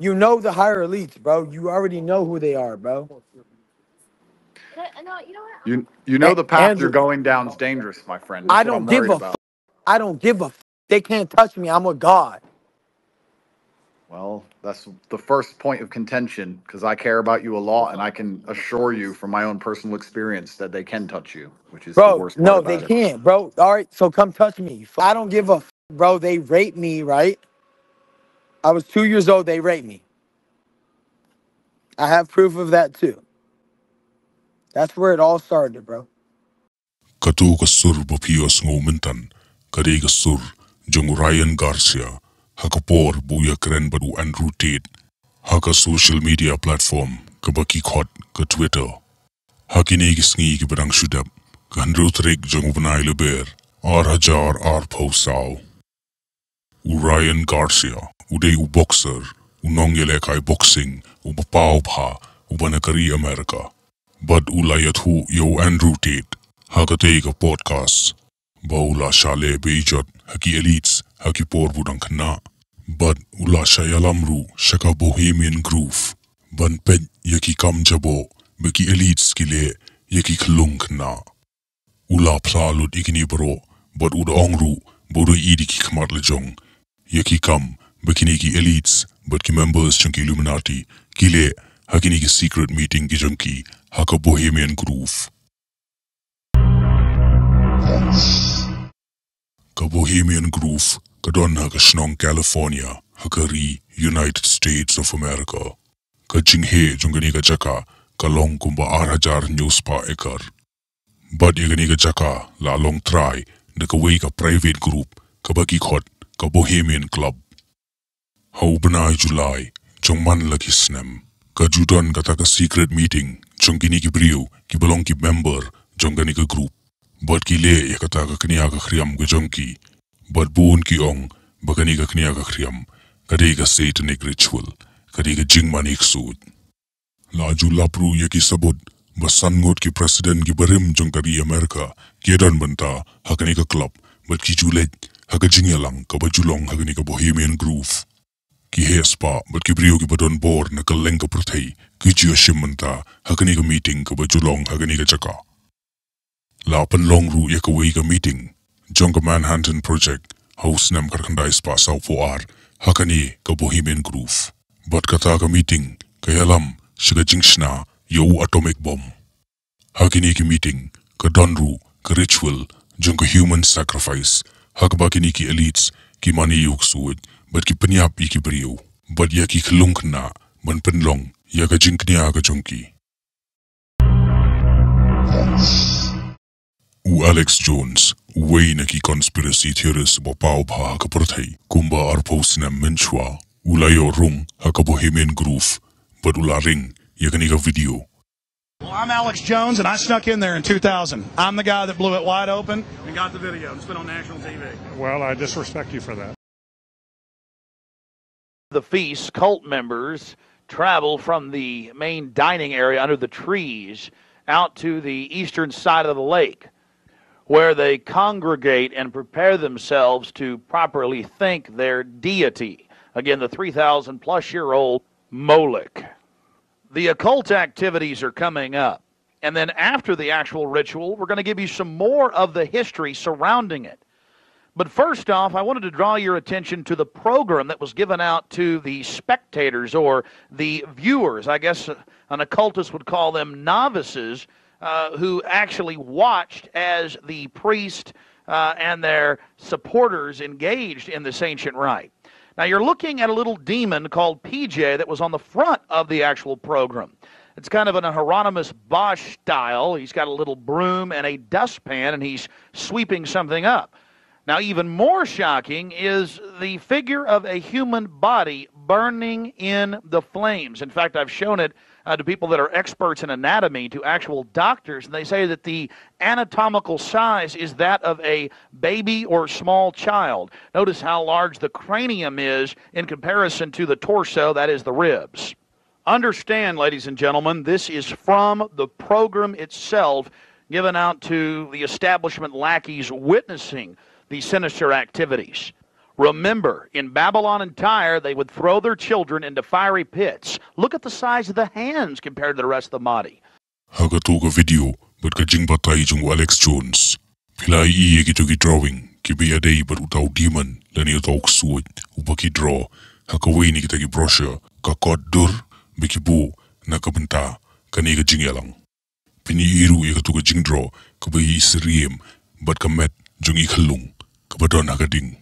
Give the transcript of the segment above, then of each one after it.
You know the higher elites, bro. You already know who they are, bro. You know the path you're Andrew, going down is dangerous, my friend. I That's what I'm don't give worried a about. I don't give a They can't touch me. I'm a god. Well, that's the first point of contention because I care about you a lot, and I can assure you from my own personal experience that they can touch you, which is the Bro, worst part no, they about it. can't, bro. All right, so come touch me. I don't give a bro. They raped me, right? I was 2 years old. They raped me. I have proof of that too. That's where it all started, bro. Katu kasur bapios ngomentan, kadei kasur jong Ryan Garcia, hakapor buya keren badu Andrew Tate, haka social media platform kabaki khot ka Twitter, hakini gisngi ki barang shudap, ka handrutrik jong banai leber, hajar posao. Ryan Garcia, uday u boxer, unong yelekai boxing, ubapao pa, ubanakari Amerika. Bad ulayat hu yo Andrew Tate, hakatay ka podcast. Baula shale beijot, haki elites, haki por budang kana. Bad ula shayalamru, shaka Bohemian groove. Ban ped yaki kam jabo, beki elites kile, yaki klung kana. Ula plalud ikini bro, bad uda ongru, bodo idi ki kamat lejong. Yaki kam, bikini ki elites, but ki members chunki Illuminati, kile, hakini ki secret meeting ki junki, haka Bohemian groove. Ka Bohemian groove, ka don haka Shnong California, haka ri United States of America. Ka jinghe jungani ka jaka, ka long kumba hajar news pa ekar. But yagani ka jaka, la long try, na ka way ka private group, ka baki khot, ka Bohemian Club. Hau benai July, jong man lagi snem. Ka judan kata ka secret meeting, jong kini ki brio, ki belong ki member, jong gani ka group. But ki le ya kata ka kniya ka kriam ka jong ki. But buon ki ong, bagani ka kniya ka kriam, kadei ka satanic ritual, kadei ka jingman iksud. Laju lapru ya ki sabut, basangot ki president ki barim jong kari Amerika, kiedan banta, hakani ka club, but ki julet, haka jingyalang, ka bajulong hakani ka Bohemian groove. Ki hespa, but ki brio ki badon bor na kaleng ka pratay, ki jiya shimanta, hakani ka meeting ka bajulong hakani ka jaka. La panlongru ya ka way ka meeting, jong ka Manhattan Project, house nam karkandai spa sao foar, hakani ka Bohemian groove. But kata ka meeting, kaya lam, shiga jingshna, yo atomic bomb. Hakini ki meeting, ka donru, ka ritual, jong ka human sacrifice, hakabakini ki elites, ki mani yuk suwid, but ki penyap ki brio, but ya ki klung na, ban penlong, ya ka jingknya ka jongki. U Alex Jones, way na ki conspiracy theorist bapao pa ka pertay, kumba arpos na menchwa, ulayo rung haka Bohemian groove, but ularing, ya ka video. Well, I'm Alex Jones, and I snuck in there in 2000. I'm the guy that blew it wide open and got the video. It's been on national TV. Well, I disrespect you for that. The feast, cult members travel from the main dining area under the trees out to the eastern side of the lake, where they congregate and prepare themselves to properly thank their deity. Again, the 3,000-plus-year-old Moloch. The occult activities are coming up. And then after the actual ritual, we're going to give you some more of the history surrounding it. But first off, I wanted to draw your attention to the program that was given out to the spectators or the viewers. I guess an occultist would call them novices, who actually watched as the priest and their supporters engaged in this ancient rite. Now, you're looking at a little demon called PJ that was on the front of the actual program. It's kind of an Hieronymus Bosch style. He's got a little broom and a dustpan, and he's sweeping something up. Now, even more shocking is the figure of a human body burning in the flames. In fact, I've shown it to people that are experts in anatomy, to actual doctors, and they say that the anatomical size is that of a baby or small child. Notice how large the cranium is in comparison to the torso, that is the ribs. Understand, ladies and gentlemen, this is from the program itself given out to the establishment lackeys witnessing the sinister activities. Remember, in Babylon and Tyre, they would throw their children into fiery pits. Look at the size of the hands compared to the rest of the body. Hagatuga video, but kajing batay jung Alex Jones. Pilai iye gitu drawing, kibi adai baru tau demon, lani tau ksuot, upaki draw, hakaway ni kita ki brochure, kakot dur, bikibu, nakabenta, kani kajing yalang. Pini iru ya katuga jing draw, kabayi isriem, but kamet jung ikalung, kabadon hakading.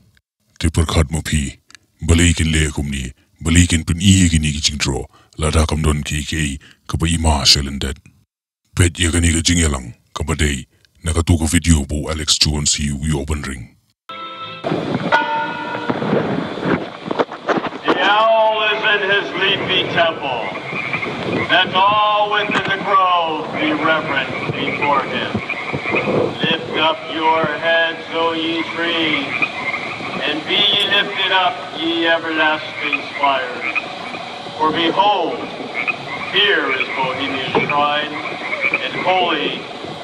Tiperkat mo pi, balikin le kumni, balikin pin iye kini ki jing draw, lada kamdon ki kabayi ma shelendet. Pet ya kani ka jingelang, kabaday, nakatuka video po Alex Jones yu open ring. The owl is in his leafy temple. Let all within the grove be reverent before him. Lift up your heads, O ye trees, and be ye lifted up, ye everlasting spires. For behold, here is Bohemian shrine, and holy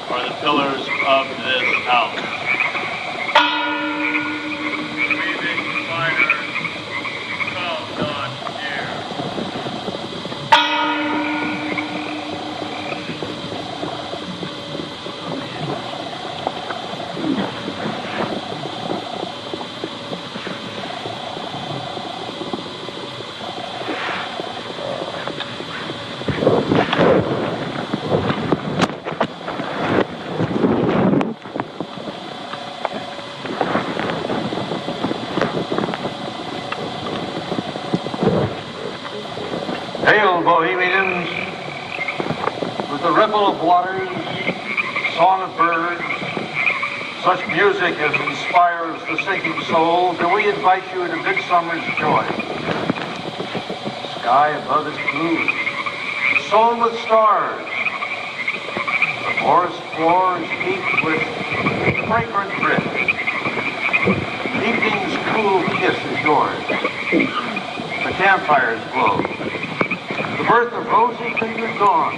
are the pillars of this house. Weaving spiders, come not near. Hail, Bohemians, with the ripple of waters, song of birds, such music as inspires the sinking soul, do we invite you into midsummer's joy. The sky above is blue, sown with stars. The forest floor is heaped with fragrant drift. Evening's cool kiss is yours. The campfires glow. The birth of rosy fingered dawn.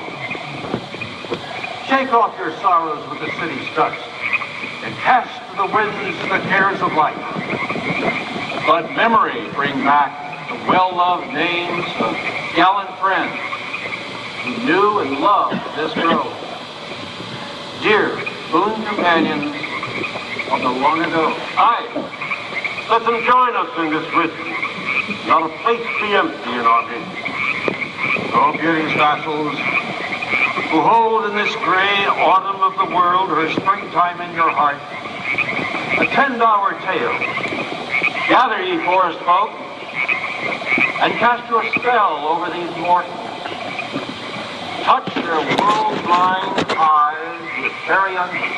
Shake off your sorrows with the city's dust and cast to the winds the cares of life. Let memory bring back the well-loved names of gallant friends who knew and loved this grove. Dear boon companions of the long ago. Aye, let them join us in this ritual. Not a place be empty in our midst. O beauty's vassals, who hold in this gray autumn of the world her springtime in your heart, attend our tale. Gather, ye forest folk, and cast your spell over these mortals. Touch their world-blind eyes with fairy unction.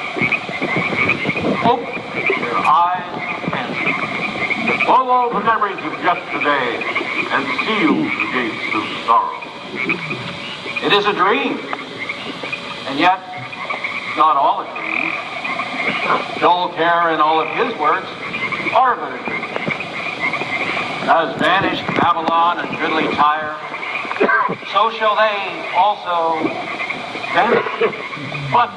Open their eyes and blow all the memories of yesterday and seal the gates of sorrow. It is a dream, and yet not all a dream. Dull care and all of his works are but a dream. As vanished Babylon and goodly Tyre, so shall they also vanish. But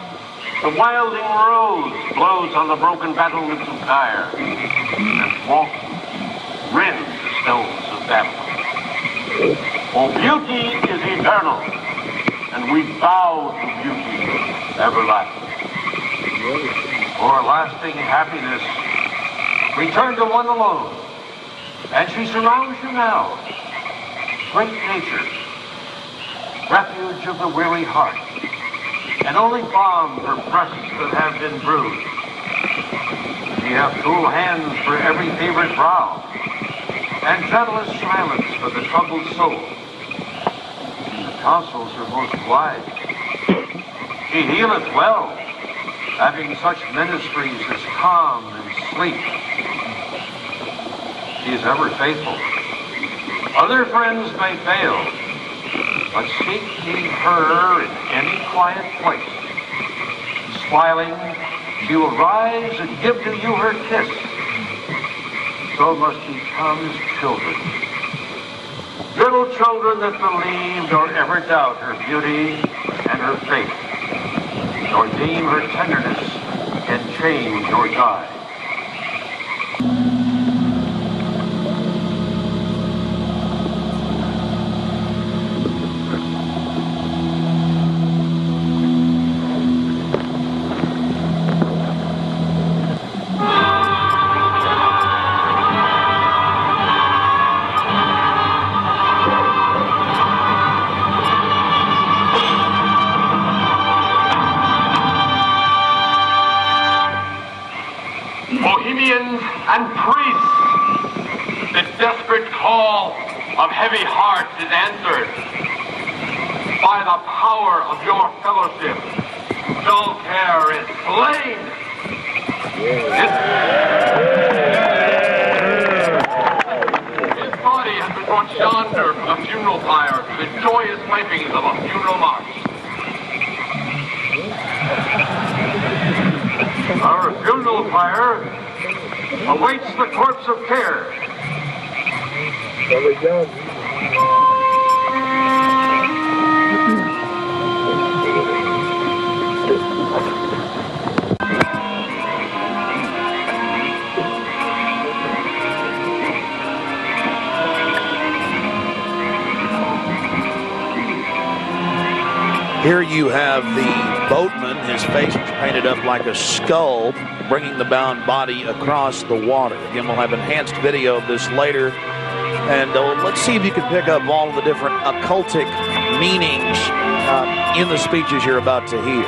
the wilding rose blows on the broken battlements of Tyre, and walks rend the stones of Babylon. For beauty is eternal, and we bow to beauty everlasting. For lasting happiness, return to one alone, and she surrounds you now. Great nature, refuge of the weary heart, and only balm for breasts that have been bruised. Ye have cool hands for every favored brow, and gentlest silence for the troubled soul. The counsels are most wise. She healeth well, having such ministries as calm and sleep. She is ever faithful. Other friends may fail, but seek ye her in any quiet place. Smiling, she will rise and give to you her kiss. So must ye come as children. Little children that believe nor ever doubt her beauty and her faith, nor deem her tenderness can change or die. Bohemians and priests, the desperate call of heavy hearts is answered. By the power of your fellowship, dull care is slain. His body has been brought yonder from the funeral pyre to the joyous pipings of a funeral march. Our funeral pyre awaits the corpse of care. Here you have the boatman. His face is painted up like a skull, bringing the bound body across the water. Again, we'll have enhanced video of this later. And let's see if you can pick up all of the different occultic meanings in the speeches you're about to hear.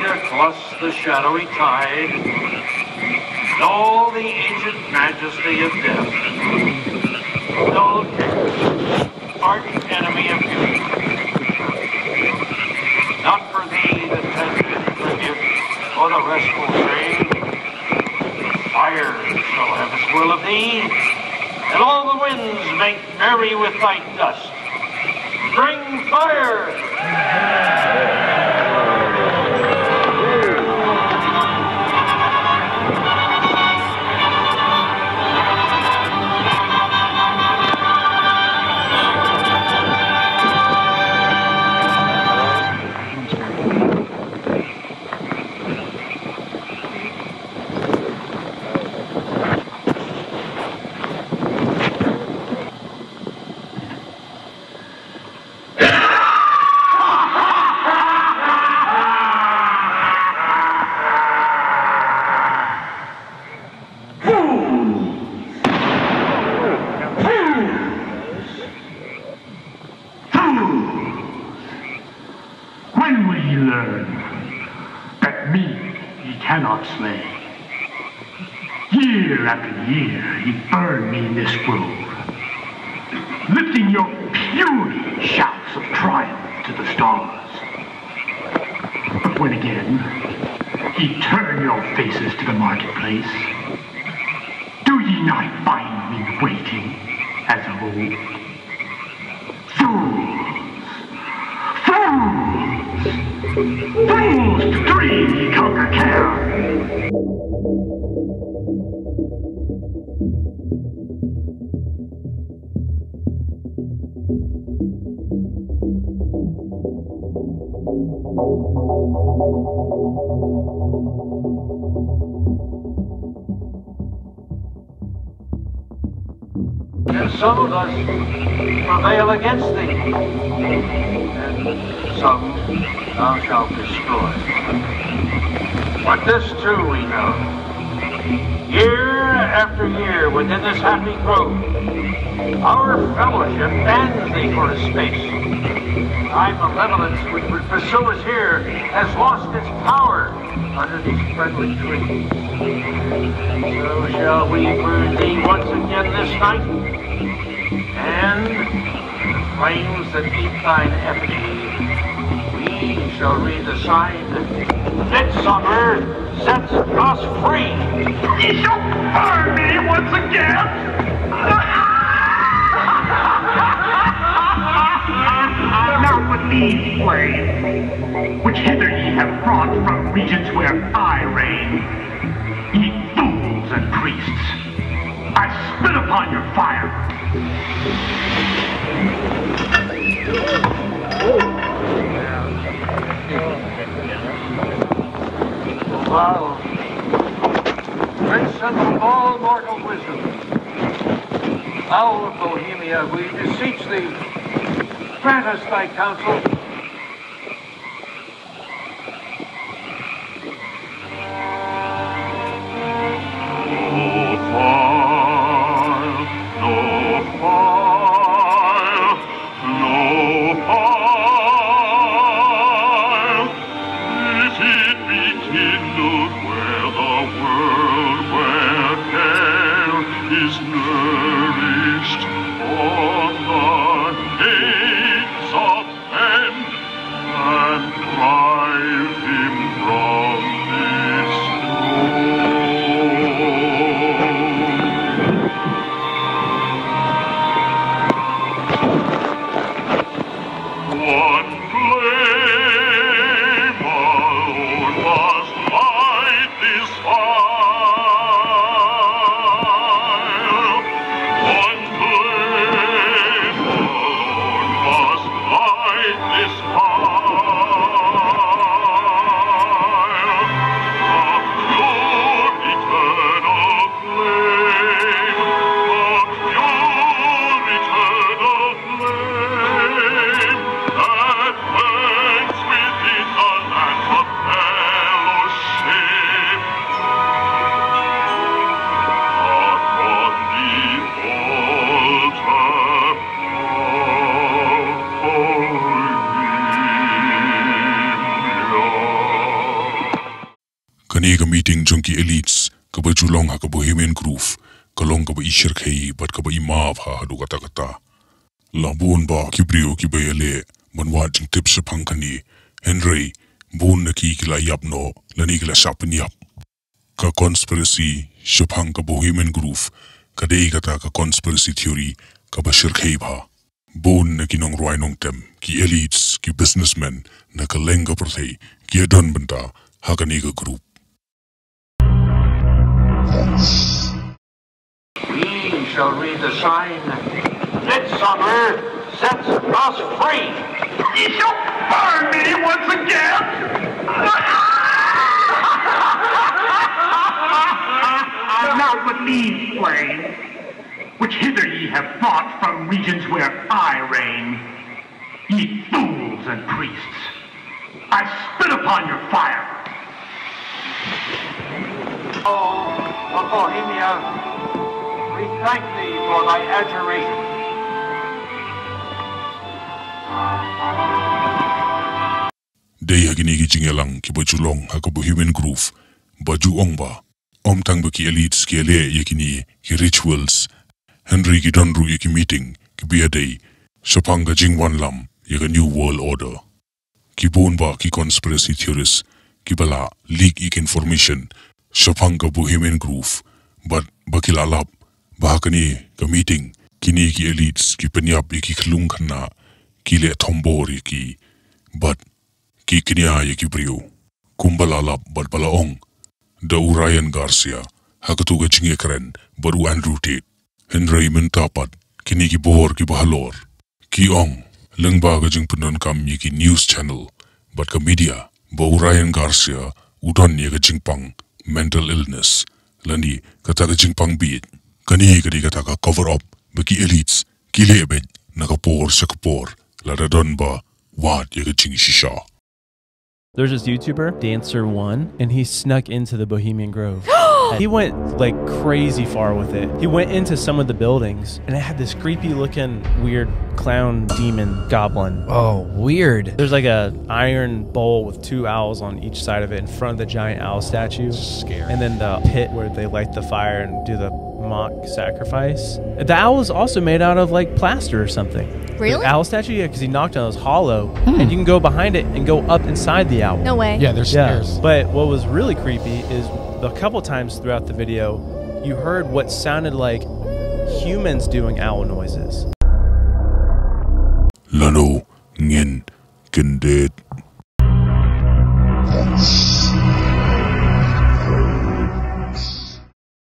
Across the shadowy tide, and all the ancient majesty of death. Dull care, arch enemy of beauty. Not for thee the tender tribute or the restful shame. Fire shall have its will of thee, and all the winds make merry with thy dust. Bring fire! Year after year, ye burn me in this grove, lifting your puny shouts of triumph to the stars. But when again ye turn your faces to the marketplace, do ye not find me waiting as of old? Fools to dream ye conquer care! And some of us prevail against thee, and some thou shalt destroy. But this too we know. Year after year within this happy grove, our fellowship bans thee for a space. Thy malevolence which would pursue us here has lost its power under these friendly trees. So shall we burn thee once again this night, and the flames that eat thine effigy, we shall read the sign, Midsummer sets us free. Ye shall burn me once again! Not with these flames, which hither ye have brought from regions where I reign. Ye fools and priests, I spit upon your fire. Wow. Prince of all mortal wisdom, Owl of Bohemia, we beseech thee, grant us thy counsel. Kaniga meeting junkie elites kaba julong ha kaba Bohemian Groove kalong kaba ishir khay bat kaba imav ha hadu kata kata labun ba kibrio kibayale manwa jing tip sepang kani Henry bun naki kila yapno lani kila sapin yap ka conspiracy sepang ka Bohemian Groove kadei kata ka conspiracy theory kaba shir khay ba bun naki nong ruai nong tem ki elites ki businessmen na kalenga perthai ki adon benta ha kaniga group. We shall read the sign. Midsummer sets us free. You shall burn me once again. Now but these flames, which hither ye have brought from regions where I reign, ye fools and priests, I spit upon your fire. Oh, of Bohemia, we thank thee for thy adjuration. Day haginigi jingelang ki bajulong ha ka Bohemian Groove baju ongba omtang ba ki elites ki ele yakini ki rituals Henry ki donru yaki meeting ki biya day sapanga jingwan lam yaka new world order ki bonba ki conspiracy theorists ki bala leak ik information sapanga Bohemian Groove but bakilalap bahakani ka meeting kini ki elites ki penyap yaki klung kana ki le tombor yaki but ki kinia yaki brio kumbalalap but balaong da Ryan Garcia hakatuga chinge karen baru Andrew Tate Henry mentapat kini ki bor ki bahalor ki ong lengba ga jing penon kam yaki news channel but ka media ba Ryan Garcia udon ye ga jingpang mental illness lani kata ga jingpang beat kani ga di kata ka cover up baki elites ki lebed nakapor sa kapor ladadon ba wat ye ga jing shisha. There's this YouTuber, Dancer1, and he snuck into the Bohemian Grove. He went like crazy far with it. He went into some of the buildings, and it had this creepy looking weird clown demon goblin. Oh, weird. There's like a iron bowl with 2 owls on each side of it in front of the giant owl statue. Scary. And then the pit where they light the fire and do the mock sacrifice. The owl was also made out of like plaster or something. Really? The owl statue, yeah, because he knocked on it, was hollow, and you can go behind it and go up inside the owl. No way. Yeah, there's stairs. But what was really creepy is a couple times throughout the video, you heard what sounded like humans doing owl noises. Lano Ngin Kyndit.